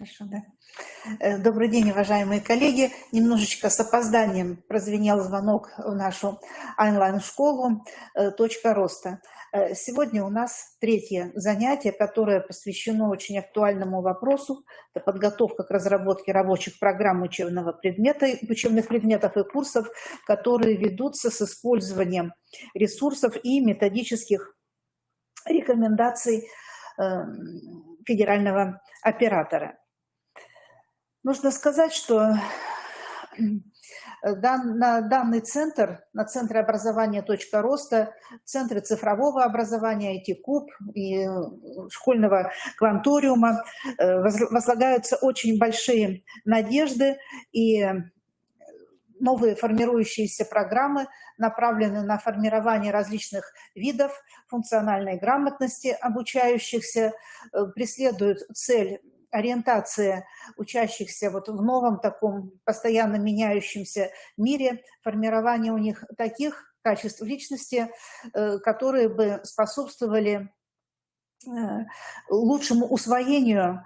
Хорошо, да. Добрый день, уважаемые коллеги. Немножечко с опозданием прозвенел звонок в нашу онлайн-школу «Точка роста». Сегодня у нас третье занятие, которое посвящено очень актуальному вопросу. Это подготовка к разработке рабочих программ учебных предметов и курсов, которые ведутся с использованием ресурсов и методических рекомендаций федерального оператора. Нужно сказать, что на данный центр, на центры образования «Точка роста», центры цифрового образования, IT-КУБ и школьного кванториума возлагаются очень большие надежды, и новые формирующиеся программы направлены на формирование различных видов функциональной грамотности обучающихся, преследуют цель ориентация учащихся вот в новом таком постоянно меняющемся мире, формирование у них таких качеств личности, которые бы способствовали лучшему усвоению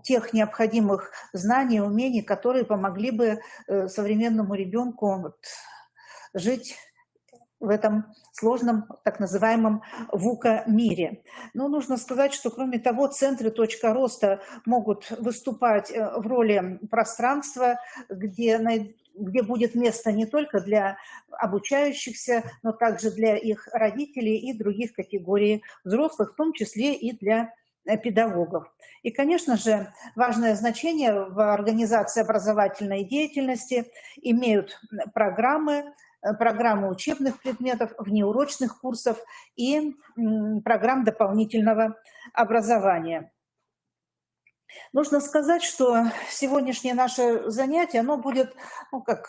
тех необходимых знаний, умений, которые помогли бы современному ребенку жить в этом сложном, так называемом ВУКа-мире. Но нужно сказать, что кроме того, центры «Точка роста» могут выступать в роли пространства, где будет место не только для обучающихся, но также для их родителей и других категорий взрослых, в том числе и для педагогов. И, конечно же, важное значение в организации образовательной деятельности имеют программы учебных предметов, внеурочных курсов и программ дополнительного образования. Нужно сказать, что сегодняшнее наше занятие, оно будет, как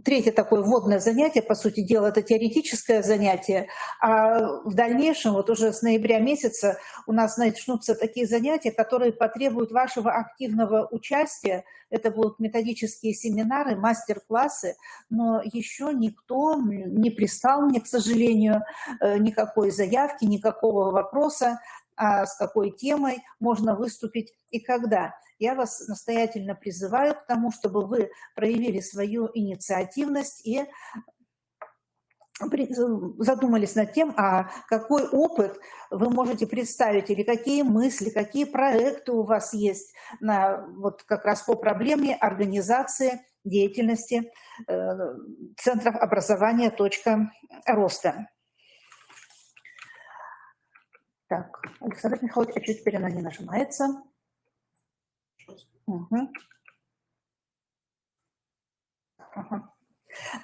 третье такое вводное занятие, по сути дела, это теоретическое занятие, а в дальнейшем, вот уже с ноября месяца у нас начнутся такие занятия, которые потребуют вашего активного участия. Это будут методические семинары, мастер-классы, но еще никто не прислал мне, к сожалению, никакой заявки, никакого вопроса, а с какой темой можно выступить и когда. Я вас настоятельно призываю к тому, чтобы вы проявили свою инициативность и задумались над тем, а какой опыт вы можете представить, или какие мысли, какие проекты у вас есть вот как раз по проблеме организации деятельности центров образования «Точка роста». Так, Александр Михайлович, а чуть теперь она не нажимается. Угу. Ага.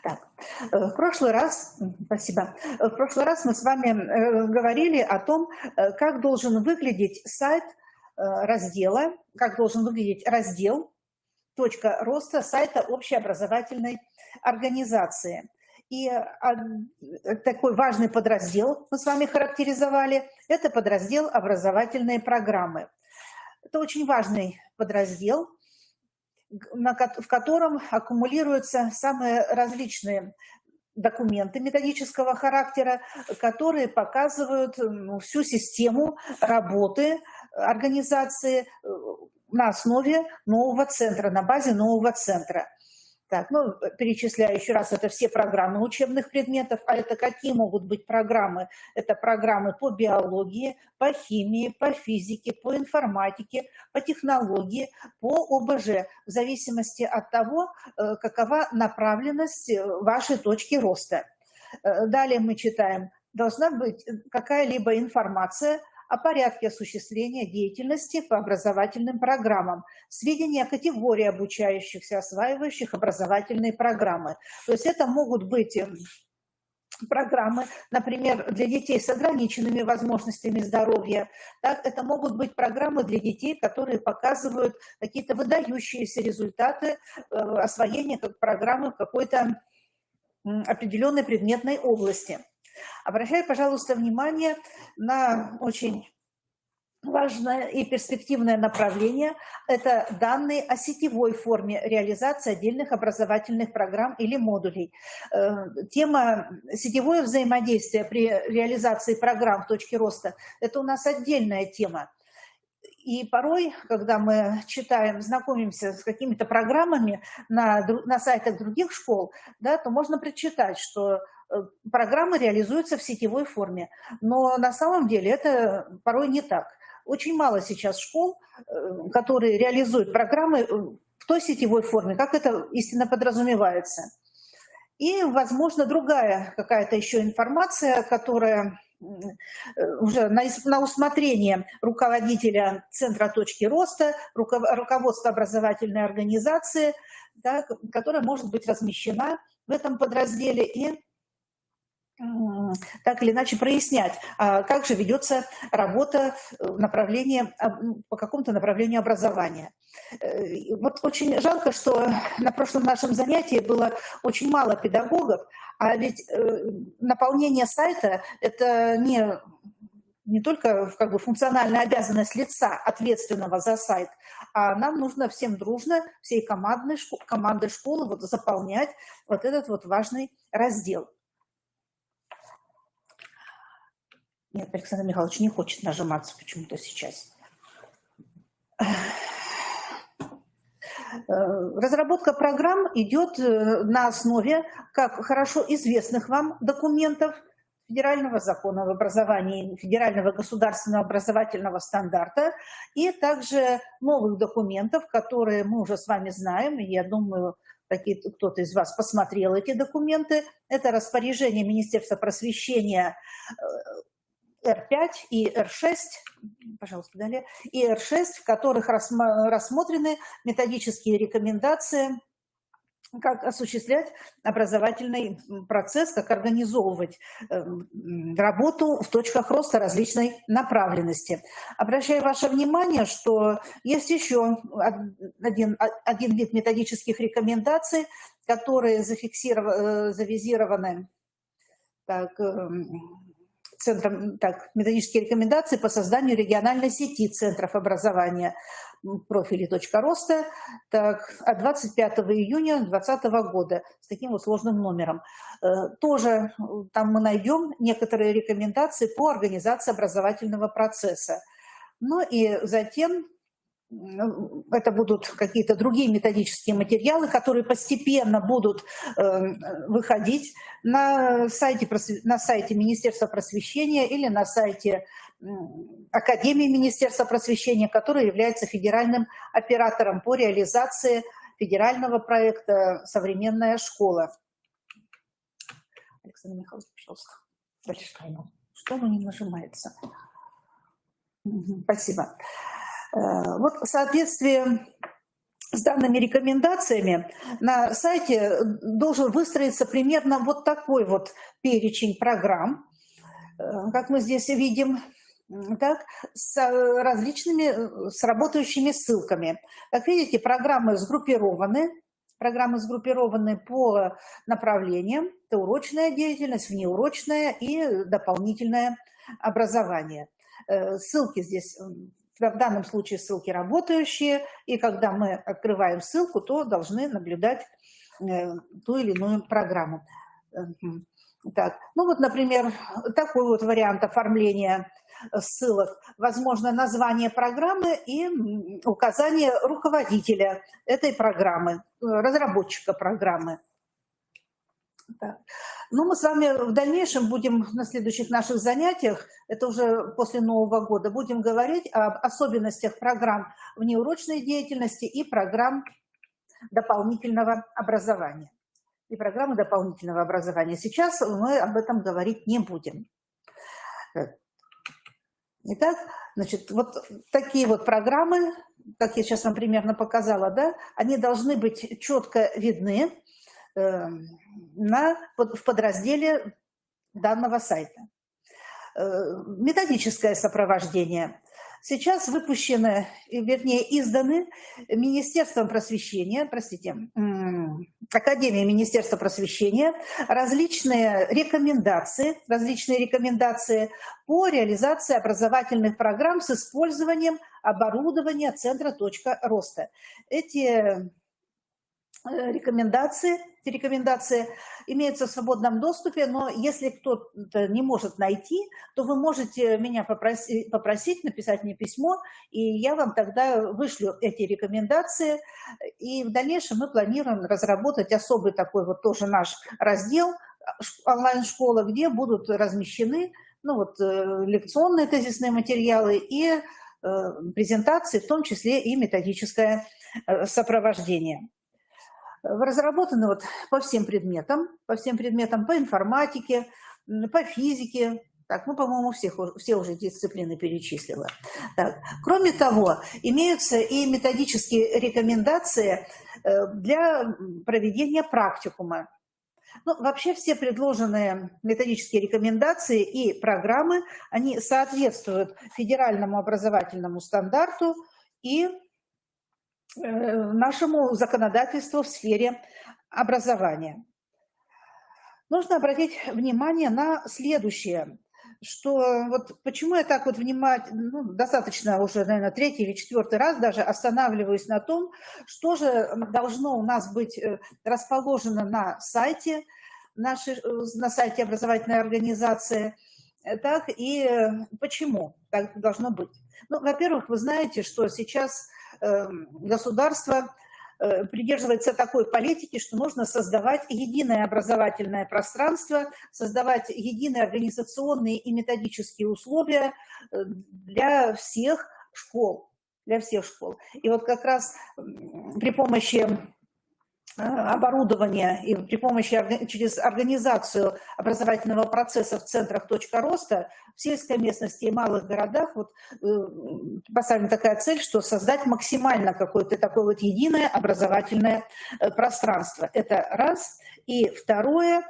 Так, в прошлый раз, спасибо, в прошлый раз мы с вами говорили о том, как должен выглядеть сайт раздела, как должен выглядеть раздел «Точка роста» сайта общеобразовательной организации. И такой важный подраздел мы с вами характеризовали, это подраздел «Образовательные программы». Это очень важный подраздел, в котором аккумулируются самые различные документы методического характера, которые показывают всю систему работы организации на основе нового центра, на базе нового центра. Так, перечисляю еще раз, это все программы учебных предметов. А это какие могут быть программы? Это программы по биологии, по химии, по физике, по информатике, по технологии, по ОБЖ, в зависимости от того, какова направленность вашей точки роста. Далее мы читаем, должна быть какая-либо информация о порядке осуществления деятельности по образовательным программам, сведения о категории обучающихся, осваивающих образовательные программы. То есть это могут быть программы, например, для детей с ограниченными возможностями здоровья. Так, это могут быть программы для детей, которые показывают какие-то выдающиеся результаты освоения программы в какой-то определенной предметной области. Обращаю, пожалуйста, внимание на очень важное и перспективное направление – это данные о сетевой форме реализации отдельных образовательных программ или модулей. Тема сетевое взаимодействие при реализации программ в точке роста – это у нас отдельная тема. И порой, когда мы читаем, знакомимся с какими-то программами на сайтах других школ, да, то можно прочитать, что программы реализуются в сетевой форме. Но на самом деле это порой не так. Очень мало сейчас школ, которые реализуют программы в той сетевой форме, как это истинно подразумевается. И, возможно, другая какая-то еще информация, которая уже на усмотрение руководителя Центра точки роста, руководства образовательной организации, да, которая может быть размещена в этом подразделе и так или иначе прояснять, как же ведется работа по какому-то направлению образования. Вот очень жалко, что на прошлом нашем занятии было очень мало педагогов, а ведь наполнение сайта – это не только как бы функциональная обязанность лица, ответственного за сайт, а нам нужно всем дружно, всей командой школы вот заполнять вот этот вот важный раздел. Нет, Александр Михайлович не хочет нажиматься почему-то сейчас. Разработка программ идет на основе как хорошо известных вам документов Федерального закона об образовании, Федерального государственного образовательного стандарта и также новых документов, которые мы уже с вами знаем, и я думаю, кто-то из вас посмотрел эти документы. Это распоряжение Министерства просвещения Р5 и Р6, пожалуйста, далее, и Р6, в которых рассмотрены методические рекомендации, как осуществлять образовательный процесс, как организовывать работу в точках роста различной направленности. Обращаю ваше внимание, что есть еще один вид методических рекомендаций, которые завизированы Центром, методические рекомендации по созданию региональной сети центров образования профили «Точка роста» от 25 июня 2020 года с таким вот сложным номером. Тоже там мы найдем некоторые рекомендации по организации образовательного процесса. Ну и затем это будут какие-то другие методические материалы, которые постепенно будут выходить на сайте Министерства просвещения или на сайте Академии Министерства просвещения, который является федеральным оператором по реализации федерального проекта «Современная школа». Александр Михайлович, пожалуйста. Дальше. Что оно не нажимается? Спасибо. Вот в соответствии с данными рекомендациями на сайте должен выстроиться примерно вот такой вот перечень программ, как мы здесь видим, с работающими ссылками. Как видите, программы сгруппированы по направлениям: это урочная деятельность, внеурочная и дополнительное образование. Ссылки здесь... В данном случае ссылки работающие, и когда мы открываем ссылку, то должны наблюдать ту или иную программу. Так, ну вот, например, такой вот вариант оформления ссылок. Возможно, название программы и указание руководителя этой программы, разработчика программы. Так. Ну, мы с вами в дальнейшем будем на следующих наших занятиях, это уже после Нового года, будем говорить об особенностях программ внеурочной деятельности и программ дополнительного образования. Сейчас мы об этом говорить не будем. Итак, значит, вот такие вот программы, как я сейчас вам примерно показала, да, они должны быть четко видны в подразделе данного сайта. Методическое сопровождение. Сейчас выпущены, вернее, изданы Министерством просвещения, Академией Министерства просвещения различные рекомендации по реализации образовательных программ с использованием оборудования Центра «Точка роста». Эти рекомендации эти рекомендации имеются в свободном доступе, но если кто-то не может найти, то вы можете меня попросить написать мне письмо, и я вам тогда вышлю эти рекомендации. И в дальнейшем мы планируем разработать особый такой вот тоже наш раздел онлайн-школа, где будут размещены лекционные тезисные материалы и презентации, в том числе и методическое сопровождение. Разработаны по всем предметам, по информатике, по физике. Так, по-моему, все уже дисциплины перечислила. Так. Кроме того, имеются и методические рекомендации для проведения практикума. Вообще все предложенные методические рекомендации и программы, они соответствуют федеральному образовательному стандарту и нашему законодательству в сфере образования. Нужно обратить внимание на следующее, что почему я так внимательно, достаточно уже, наверное, 3-й или 4-й раз даже останавливаюсь на том, что же должно у нас быть расположено на сайте образовательной организации, так и почему так должно быть. Во-первых, вы знаете, что сейчас государство придерживается такой политики, что нужно создавать единое образовательное пространство, создавать единые организационные и методические условия для всех школ. И как раз при помощи оборудования и при помощи через организацию образовательного процесса в центрах «Точка роста» в сельской местности и малых городах поставлена такая цель, что создать максимально какое-то такое единое образовательное пространство. Это раз. И второе,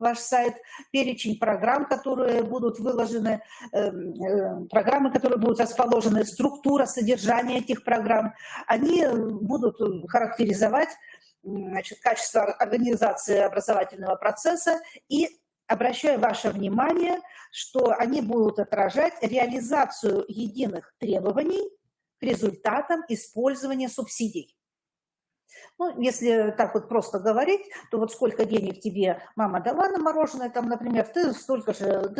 ваш сайт, перечень программ, которые будут выложены, программы, которые будут расположены, структура, содержание этих программ, они будут характеризовать качество организации образовательного процесса, и обращаю ваше внимание, что они будут отражать реализацию единых требований к результатам использования субсидий. Если так просто говорить, то сколько денег тебе мама дала на мороженое, например, ты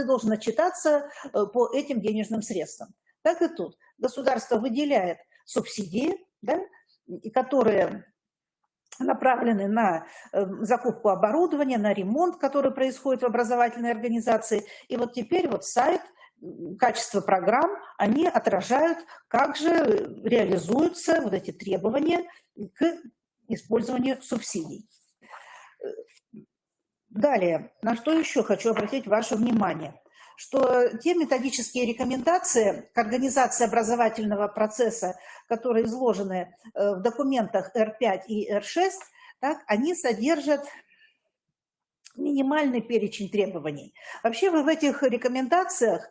должен отчитаться по этим денежным средствам. Так и тут. Государство выделяет субсидии, которые направлены на закупку оборудования, на ремонт, который происходит в образовательной организации. И теперь сайт, качество программ, они отражают, как же реализуются эти требования к использованию субсидий. Далее, на что еще хочу обратить ваше внимание, что те методические рекомендации к организации образовательного процесса, которые изложены в документах R5 и R6, они содержат минимальный перечень требований. Вообще вы в этих рекомендациях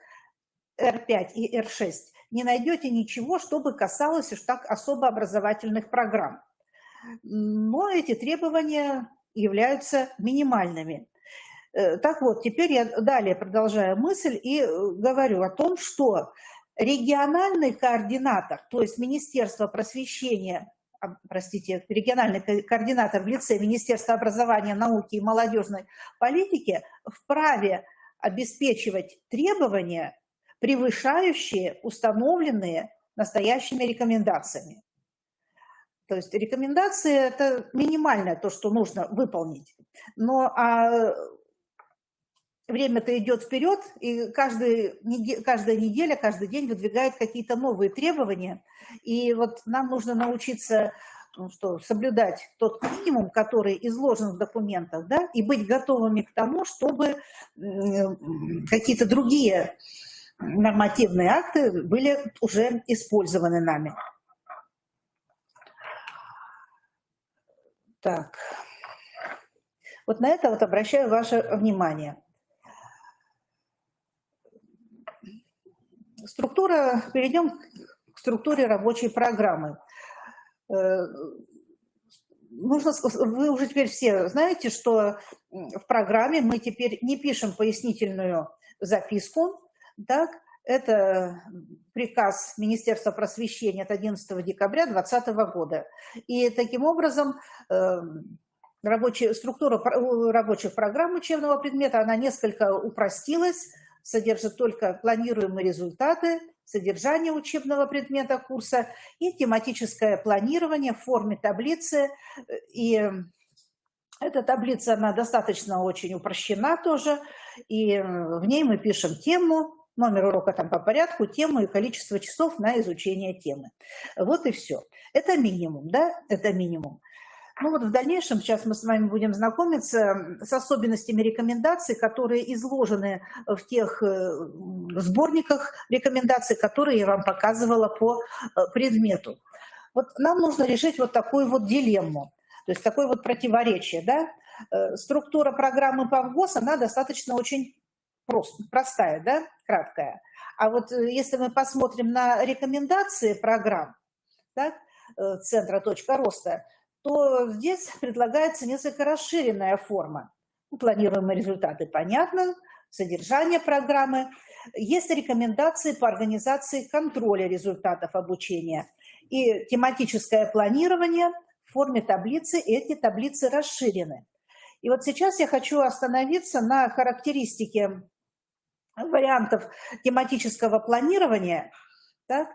R5 и R6 не найдете ничего, чтобы касалось уж так особо образовательных программ. Но эти требования являются минимальными. Так теперь я далее продолжаю мысль и говорю о том, что региональный координатор, то есть Министерство просвещения, региональный координатор в лице Министерства образования, науки и молодежной политики вправе обеспечивать требования, превышающие установленные настоящими рекомендациями. То есть рекомендации – это минимальное то, что нужно выполнить. Но время-то идет вперед, и каждая неделя, каждый день выдвигает какие-то новые требования. И нам нужно научиться соблюдать тот минимум, который изложен в документах, и быть готовыми к тому, чтобы какие-то другие нормативные акты были уже использованы нами. Так, на это обращаю ваше внимание. Перейдем к структуре рабочей программы. Вы уже теперь все знаете, что в программе мы теперь не пишем пояснительную записку, Это приказ Министерства просвещения от 11 декабря 2020 года. И таким образом структура рабочих программ учебного предмета, она несколько упростилась, содержит только планируемые результаты, содержание учебного предмета курса и тематическое планирование в форме таблицы. И эта таблица, она достаточно очень упрощена тоже, и в ней мы пишем тему, номер урока там по порядку, тему и количество часов на изучение темы. Вот и все. Это минимум, да? Это минимум. Ну вот в дальнейшем сейчас мы с вами будем знакомиться с особенностями рекомендаций, которые изложены в тех сборниках рекомендаций, которые я вам показывала по предмету. Вот нам нужно решить вот такую вот дилемму, то есть такое вот противоречие, да? Структура программы ПАВГОС, она достаточно очень простая, да, краткая. А вот если мы посмотрим на рекомендации программ, да, Центра «Точка роста», то здесь предлагается несколько расширенная форма. Планируемые результаты, понятно, содержание программы. Есть рекомендации по организации контроля результатов обучения и тематическое планирование в форме таблицы, и эти таблицы расширены. И вот сейчас я хочу остановиться на характеристике вариантов тематического планирования. Так?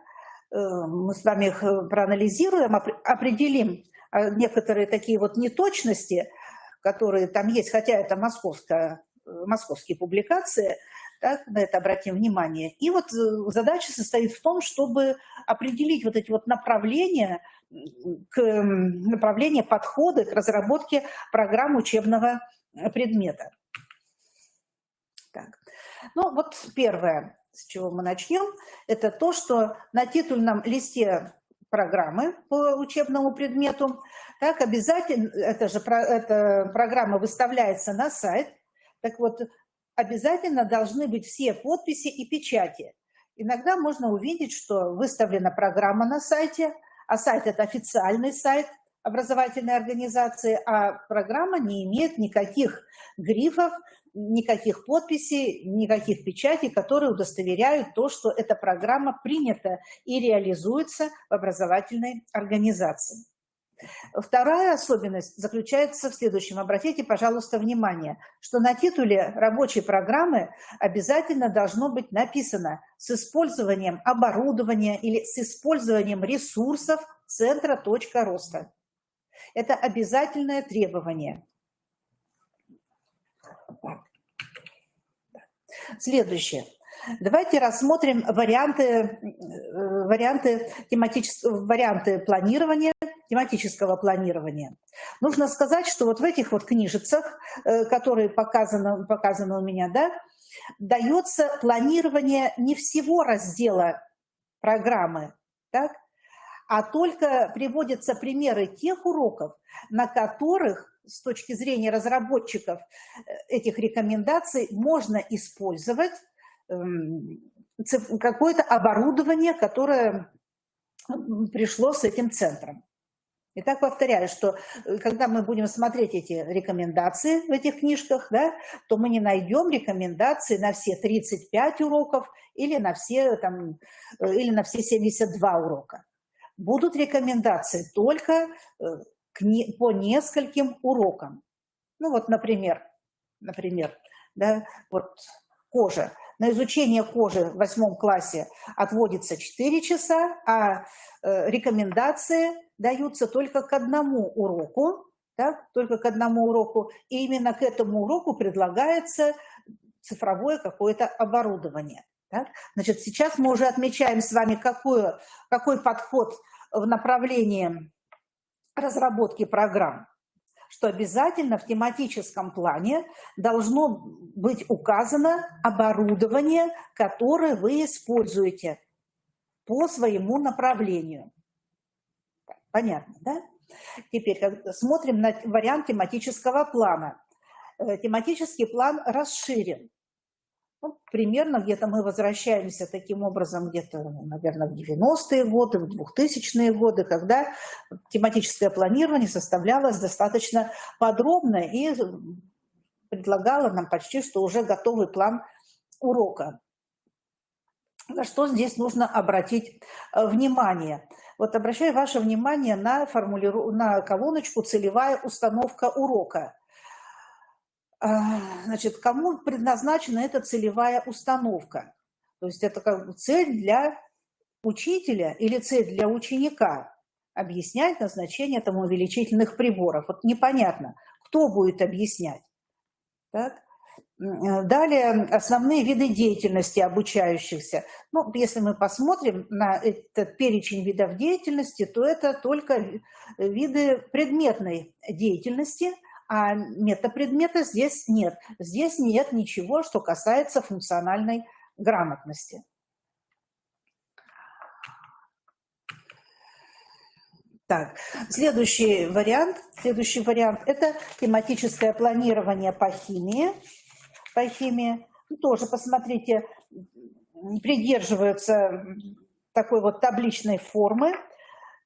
Мы с вами их проанализируем, определим некоторые такие вот неточности, которые там есть, хотя это московские публикации, так, на это обратим внимание. И вот задача состоит в том, чтобы определить вот эти вот направления, подходы к разработке программ учебного предмета. Так. Ну вот первое, с чего мы начнем, это то, что на титульном листе программы по учебному предмету, так, обязательно, эта программа выставляется на сайт, так вот, обязательно должны быть все подписи и печати. Иногда можно увидеть, что выставлена программа на сайте, а сайт – это официальный сайт образовательной организации, а программа не имеет никаких грифов, никаких подписей, никаких печатей, которые удостоверяют то, что эта программа принята и реализуется в образовательной организации. Вторая особенность заключается в следующем. Обратите, пожалуйста, внимание, что на титуле рабочей программы обязательно должно быть написано с использованием оборудования или с использованием ресурсов Центра «Точка роста». Это обязательное требование. Следующее. Давайте рассмотрим варианты планирования, тематического планирования. Нужно сказать, что вот в этих вот книжицах, которые показаны у меня, да, дается планирование не всего раздела программы, так, а только приводятся примеры тех уроков, на которых с точки зрения разработчиков этих рекомендаций можно использовать какое-то оборудование, которое пришло с этим центром. Итак, повторяю, что когда мы будем смотреть эти рекомендации в этих книжках, да, то мы не найдем рекомендации на все 35 уроков или на все 72 урока. Будут рекомендации только по нескольким урокам. Ну вот, например, да, вот кожа. На изучение кожи в 8 классе отводится 4 часа, а рекомендации даются только к одному уроку, так, только к одному уроку, и именно к этому уроку предлагается цифровое какое-то оборудование. Так? Значит, сейчас мы уже отмечаем с вами, какой подход в направлении разработки программ, что обязательно в тематическом плане должно быть указано оборудование, которое вы используете по своему направлению. Понятно, да? Теперь смотрим на вариант тематического плана. Тематический план расширен. Ну, примерно где-то мы возвращаемся таким образом где-то, наверное, в 90-е годы, в 2000-е годы, когда тематическое планирование составлялось достаточно подробно и предлагало нам почти что уже готовый план урока. на что здесь нужно обратить внимание. Вот обращаю ваше внимание на, на колоночку «Целевая установка урока». Значит, кому предназначена эта целевая установка? То есть это как бы цель для учителя или цель для ученика? Объяснять назначение там увеличительных приборов. Вот непонятно, кто будет объяснять. Так? Далее основные виды деятельности обучающихся. Ну, если мы посмотрим на этот перечень видов деятельности, то это только виды предметной деятельности, а метапредмета здесь нет. Здесь нет ничего, что касается функциональной грамотности. Так, следующий вариант – это тематическое планирование по химии. Тоже, посмотрите, придерживаются такой вот табличной формы.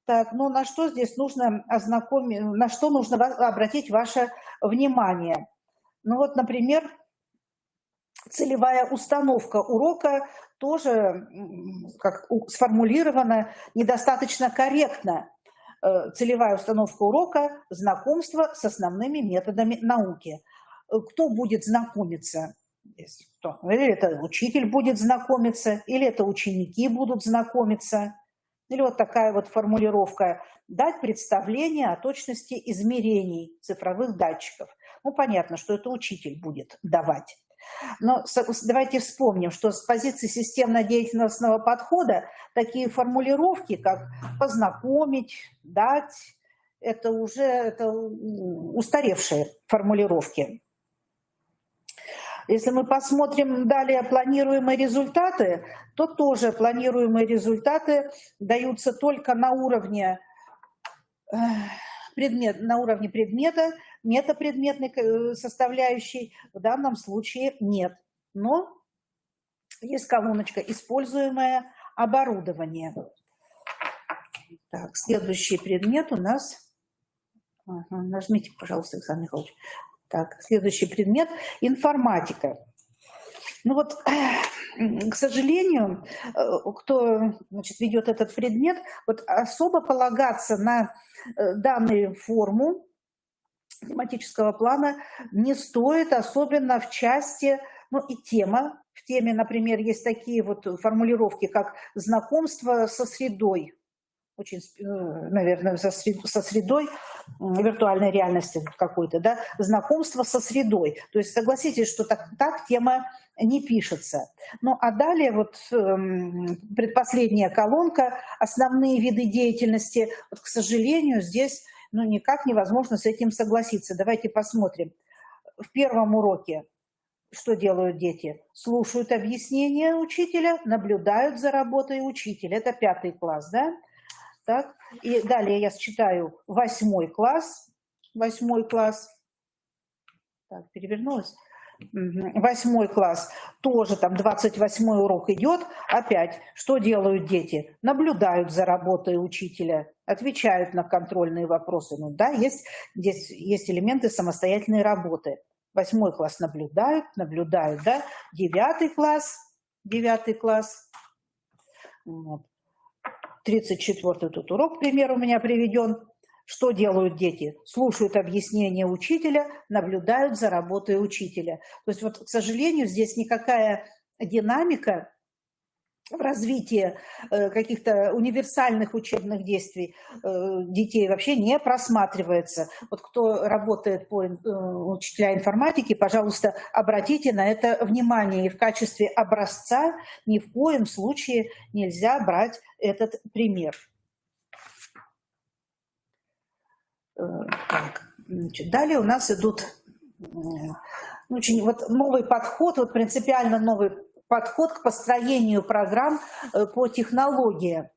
Так, ну на что здесь нужно на что нужно обратить ваше внимание? Ну вот, например, целевая установка урока тоже как сформулирована недостаточно корректно. Целевая установка урока – знакомство с основными методами науки. Кто будет знакомиться? Или это учитель будет знакомиться, или это ученики будут знакомиться. Или вот такая вот формулировка – дать представление о точности измерений цифровых датчиков. Ну, понятно, что это учитель будет давать. Но давайте вспомним, что с позиции системно-деятельностного подхода такие формулировки, как познакомить, дать, это уже устаревшие формулировки. Если мы посмотрим далее планируемые результаты, то тоже планируемые результаты даются только на уровне предмета, метапредметной составляющей в данном случае нет. Но есть колоночка «Используемое оборудование». Так, следующий предмет у нас… нажмите, пожалуйста, Александр Михайлович. Так, следующий предмет – информатика. Ну вот, к сожалению, кто, значит, ведет этот предмет, вот особо полагаться на данную форму тематического плана не стоит, особенно в части, ну и тема. В теме, например, есть такие вот формулировки, как знакомство со средой. Очень, наверное, со средой виртуальной реальности какой-то, да, знакомство со средой. То есть согласитесь, что так тема не пишется. Ну, а далее вот предпоследняя колонка, основные виды деятельности. Вот, к сожалению, здесь никак невозможно с этим согласиться. Давайте посмотрим. В первом уроке что делают дети? Слушают объяснения учителя, наблюдают за работой учителя. Это 5 класс, да? Так, и далее я считаю 8 класс. 8 класс. Так, перевернулась. 8 класс. Тоже там 28 урок идет. Опять, что делают дети? Наблюдают за работой учителя, отвечают на контрольные вопросы. Ну да, здесь есть элементы самостоятельной работы. 8 класс наблюдают, да. 9 класс. Вот. 34-й тут урок, пример у меня приведен. Что делают дети? Слушают объяснения учителя, наблюдают за работой учителя. То есть, вот, к сожалению, здесь никакая динамика в развитии каких-то универсальных учебных действий детей вообще не просматривается. Вот кто работает по учителя информатики, пожалуйста, обратите на это внимание. И в качестве образца ни в коем случае нельзя брать этот пример. Так, значит, далее у нас идут очень новый подход, принципиально новый подход к построению программ по технологии.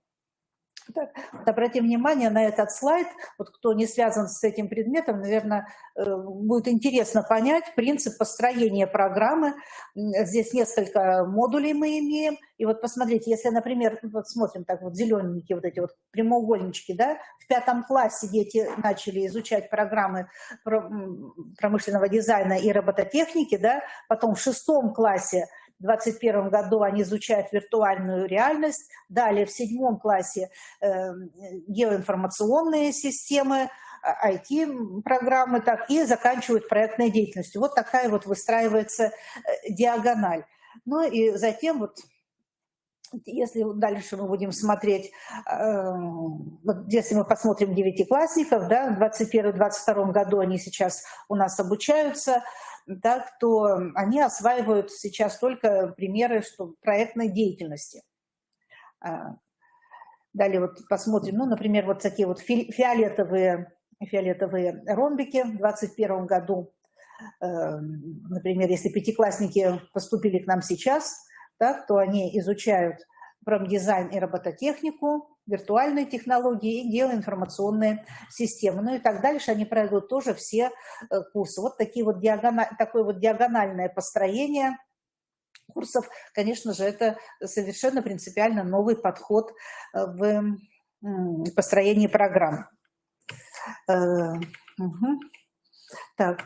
Так, обратим внимание на этот слайд. Вот кто не связан с этим предметом, наверное, будет интересно понять принцип построения программы. Здесь несколько модулей мы имеем. И вот посмотрите, если, например, вот смотрим так вот зелененькие вот эти вот прямоугольнички, да, в 5 классе дети начали изучать программы промышленного дизайна и робототехники, да, потом в 6 классе 2021 году они изучают виртуальную реальность, далее в 7 классе геоинформационные системы, IT-программы, так, и заканчивают проектной деятельностью. Вот такая вот выстраивается диагональ. Ну и затем вот, если дальше мы будем смотреть, вот если мы посмотрим девятиклассников, да, в 2021-2022 году они сейчас у нас обучаются, так, то они осваивают сейчас только примеры проектной деятельности. Далее вот посмотрим, ну, например, вот такие вот фиолетовые ромбики в 2021 году. Например, если пятиклассники поступили к нам сейчас, так, то они изучают промдизайн и робототехнику, виртуальные технологии и геоинформационные системы. Ну и так дальше они пройдут тоже все курсы. Вот такое вот диагональное построение курсов. Конечно же, это совершенно принципиально новый подход в построении программ. Так,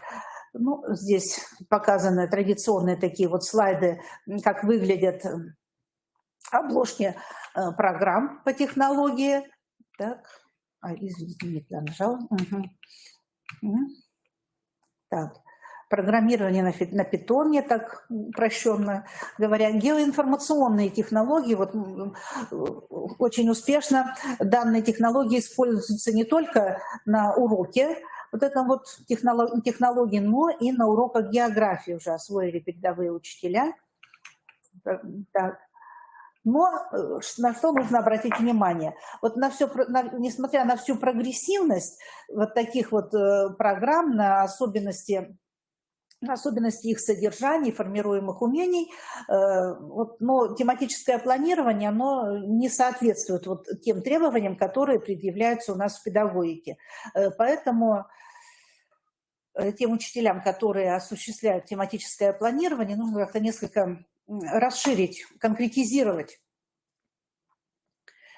ну, здесь показаны традиционные такие вот слайды, как выглядят обложки программ по технологии. Так, извините, я нажала. Так, программирование на питоне, так упрощенно говоря. Геоинформационные технологии, вот очень успешно данные технологии используются не только на уроке, вот это вот технологии, но и на уроках географии уже освоили передовые учителя. Так. Но на что нужно обратить внимание? Вот несмотря на всю прогрессивность вот таких вот программ, на особенности их содержания, формируемых умений, но тематическое планирование, оно не соответствует вот тем требованиям, которые предъявляются у нас в педагогике. Поэтому тем учителям, которые осуществляют тематическое планирование, нужно как-то несколько расширить, конкретизировать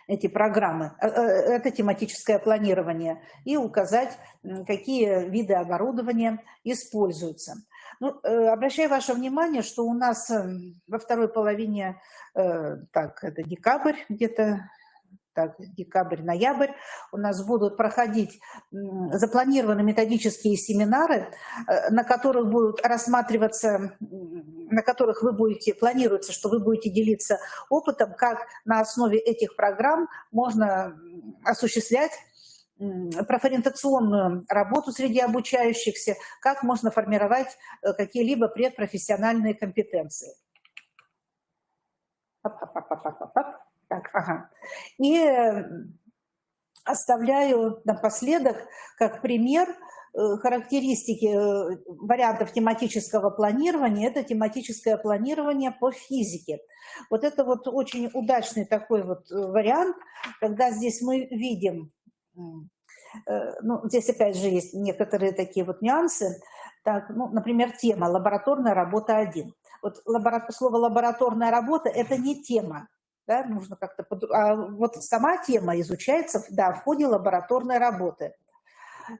эти программы, это тематическое планирование, и указать, какие виды оборудования используются. Ну, обращаю ваше внимание, что у нас во второй половине, так, это декабрь где-то, так, декабрь-ноябрь, у нас будут проходить запланированы методические семинары, на которых будут рассматриваться, на которых планируется, что вы будете делиться опытом, как на основе этих программ можно осуществлять профориентационную работу среди обучающихся, как можно формировать какие-либо предпрофессиональные компетенции. Так, ага. И оставляю напоследок как пример характеристики вариантов тематического планирования. Это тематическое планирование по физике. Вот это вот очень удачный такой вот вариант, когда здесь мы видим, ну, здесь опять же есть некоторые такие вот нюансы. Так, ну, например, тема «Лабораторная работа 1». Вот слово «лабораторная работа» – это не тема. Да, нужно как-то вот сама тема изучается, да, в ходе лабораторной работы.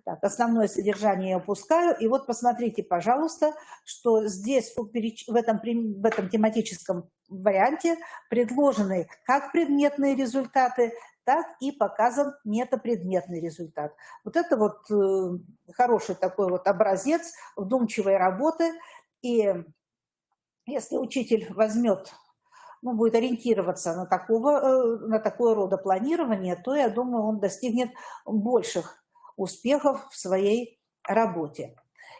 Так, основное содержание я опускаю. И вот посмотрите, пожалуйста, что здесь в этом тематическом варианте предложены как предметные результаты, так и показан метапредметный результат. Вот это вот хороший такой вот образец вдумчивой работы. И если учитель возьмет, ну, будет ориентироваться на такого рода планирование, то, я думаю, он достигнет больших успехов в своей работе.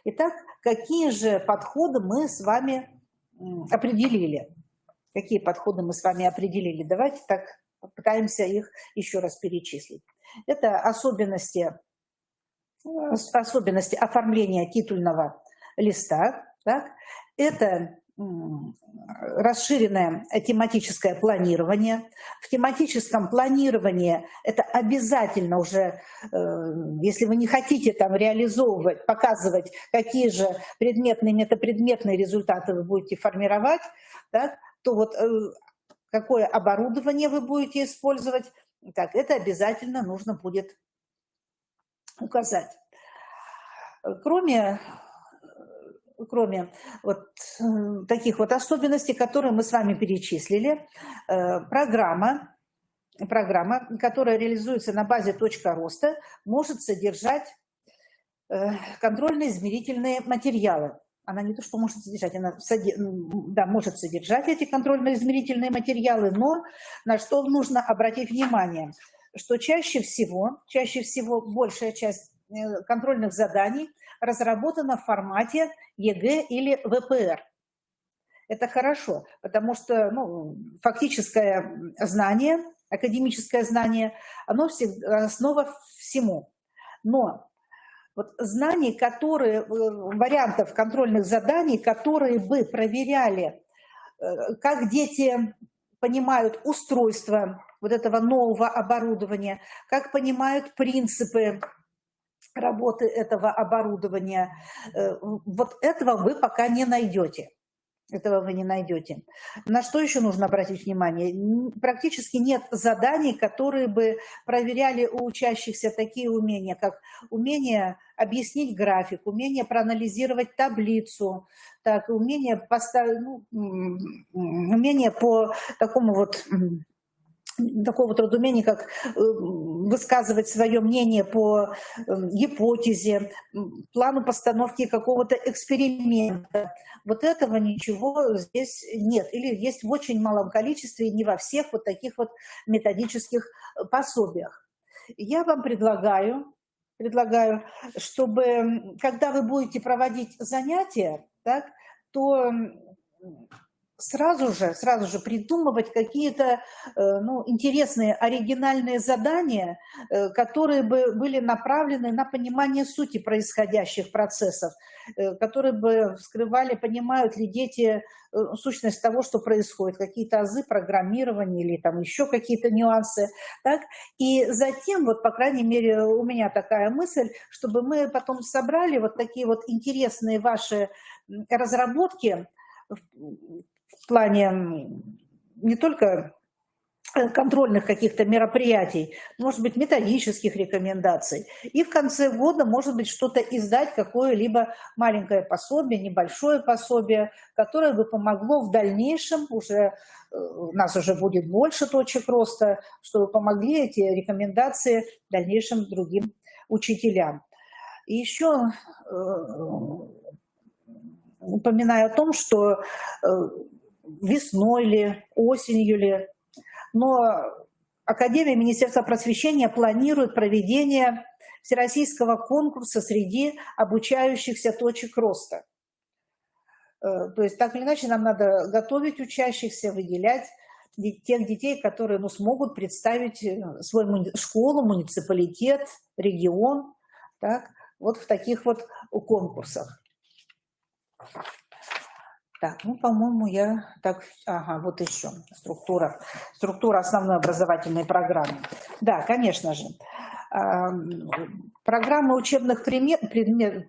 Итак, какие же подходы мы с вами определили? Какие подходы мы с вами определили? Давайте так попытаемся их еще раз перечислить. Это особенности оформления титульного листа. Так? Это расширенное тематическое планирование. В тематическом планировании это обязательно уже, если вы не хотите там реализовывать, показывать, какие же предметные, метапредметные результаты вы будете формировать, так, то вот какое оборудование вы будете использовать, так, это обязательно нужно будет указать. Кроме кроме вот таких вот особенностей, которые мы с вами перечислили, программа, которая реализуется на базе «Точка роста», может содержать контрольно-измерительные материалы. Она не то, что может содержать, она да, может содержать эти контрольно-измерительные материалы, но на что нужно обратить внимание, что чаще всего большая часть контрольных заданий разработана в формате ЕГЭ или ВПР. Это хорошо, потому что фактическое знание, академическое знание, оно основа всему. Но вот знаний, вариантов контрольных заданий, которые бы проверяли, как дети понимают устройство вот этого нового оборудования, как понимают принципы работы этого оборудования, вот этого вы пока не найдете. Этого вы не найдете. На что еще нужно обратить внимание? Практически нет заданий, которые бы проверяли у учащихся такие умения, как умение объяснить график, умение проанализировать таблицу, так, умение по такого вот рода умения, как высказывать свое мнение по гипотезе, плану постановки какого-то эксперимента. Вот этого ничего здесь нет. Или есть в очень малом количестве, не во всех вот таких вот методических пособиях. Я вам предлагаю, чтобы, когда вы будете проводить занятия, так, то сразу же придумывать какие-то интересные, оригинальные задания, которые бы были направлены на понимание сути происходящих процессов, которые бы вскрывали, понимают ли дети сущность того, что происходит, какие-то азы программирования или там еще какие-то нюансы. Так? И затем, вот, по крайней мере, у меня такая мысль, чтобы мы потом собрали вот такие вот интересные ваши разработки в плане не только контрольных каких-то мероприятий, может быть, методических рекомендаций. И в конце года, может быть, что-то издать, какое-либо маленькое пособие, небольшое пособие, которое бы помогло в дальнейшем, у нас уже будет больше точек роста, чтобы помогли эти рекомендации в дальнейшем другим учителям. И еще упоминаю о том, что весной ли, осенью ли, но Академия Министерства просвещения планирует проведение всероссийского конкурса среди обучающихся точек роста. То есть так или иначе нам надо готовить учащихся, выделять тех детей, которые смогут представить свою школу, муниципалитет, регион, так, вот в таких вот конкурсах. Так, по-моему, вот еще структура основной образовательной программы. Да, конечно же. Программы учебных предметов,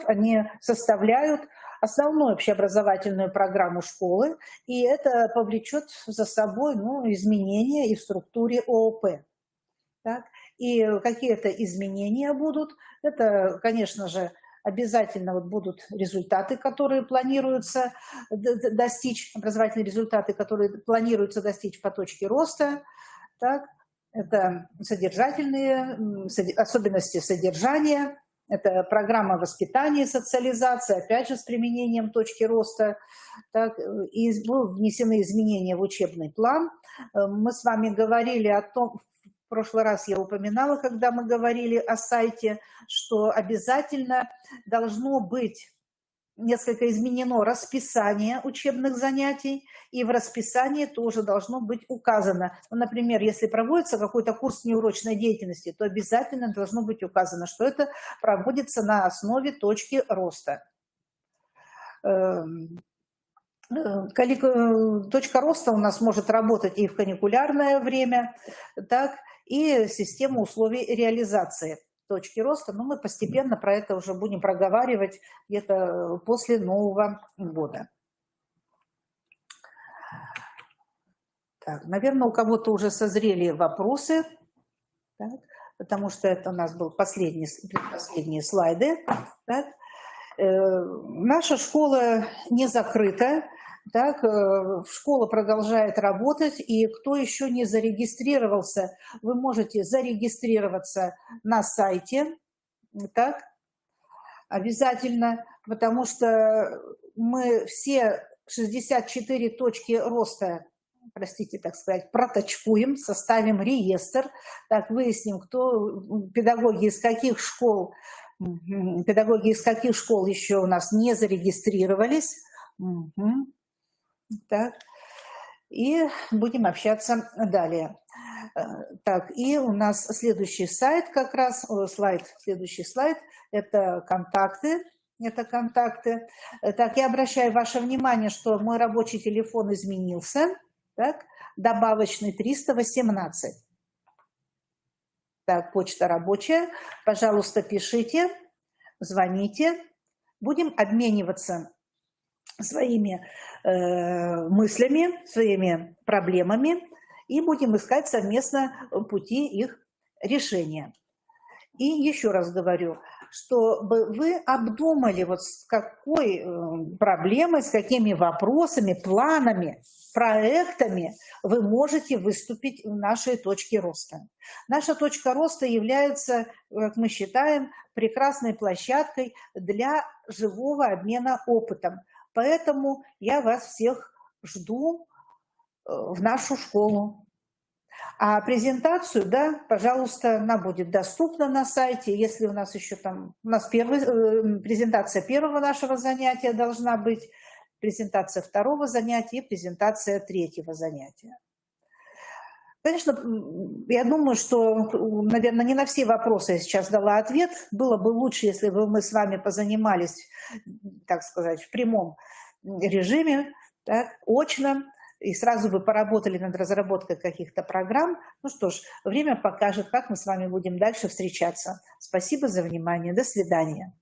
они составляют основную общеобразовательную программу школы, и это повлечет за собой изменения и в структуре ООП. Так? И какие-то изменения будут. Это, конечно же, обязательно будут результаты, которые планируются достичь, образовательные результаты, которые планируется достичь по точке роста. Так? Это содержательные особенности содержания, это программа воспитания и социализации, опять же, с применением точки роста. Так? И будут внесены изменения в учебный план. Мы с вами говорили о том, в прошлый раз я упоминала, когда мы говорили о сайте, что обязательно должно быть несколько изменено расписание учебных занятий, и в расписании тоже должно быть указано. Например, если проводится какой-то курс неурочной деятельности, то обязательно должно быть указано, что это проводится на основе точки роста. Точка роста у нас может работать и в каникулярное время, так, и система условий реализации точки роста, но мы постепенно про это уже будем проговаривать где-то после Нового года. Так, наверное, у кого-то уже созрели вопросы, так, потому что это у нас был последние слайды. Так. Наша школа не закрыта, так, школа продолжает работать, и кто еще не зарегистрировался, вы можете зарегистрироваться на сайте, так, обязательно, потому что мы все 64 точки роста, простите, так сказать, проточкуем, составим реестр, так, выясним, кто, педагоги из каких школ еще у нас не зарегистрировались. Так. И будем общаться далее. Так, и у нас следующий сайт как раз, следующий слайд, это контакты. Так, я обращаю ваше внимание, что мой рабочий телефон изменился. Так, добавочный 318. Так, почта рабочая. Пожалуйста, пишите, звоните. Будем обмениваться своими мыслями, своими проблемами и будем искать совместно пути их решения. И еще раз говорю, чтобы вы обдумали, вот с какой проблемой, с какими вопросами, планами, проектами вы можете выступить в нашей точке роста. Наша точка роста является, как мы считаем, прекрасной площадкой для живого обмена опытом. Поэтому я вас всех жду в нашу школу. А презентацию, да, пожалуйста, она будет доступна на сайте. Если у нас еще там, у нас презентация первого нашего занятия должна быть, презентация второго занятия и презентация третьего занятия. Конечно, я думаю, что, наверное, не на все вопросы я сейчас дала ответ. Было бы лучше, если бы мы с вами позанимались, так сказать, в прямом режиме, так, очно, и сразу бы поработали над разработкой каких-то программ. Ну что ж, время покажет, как мы с вами будем дальше встречаться. Спасибо за внимание. До свидания.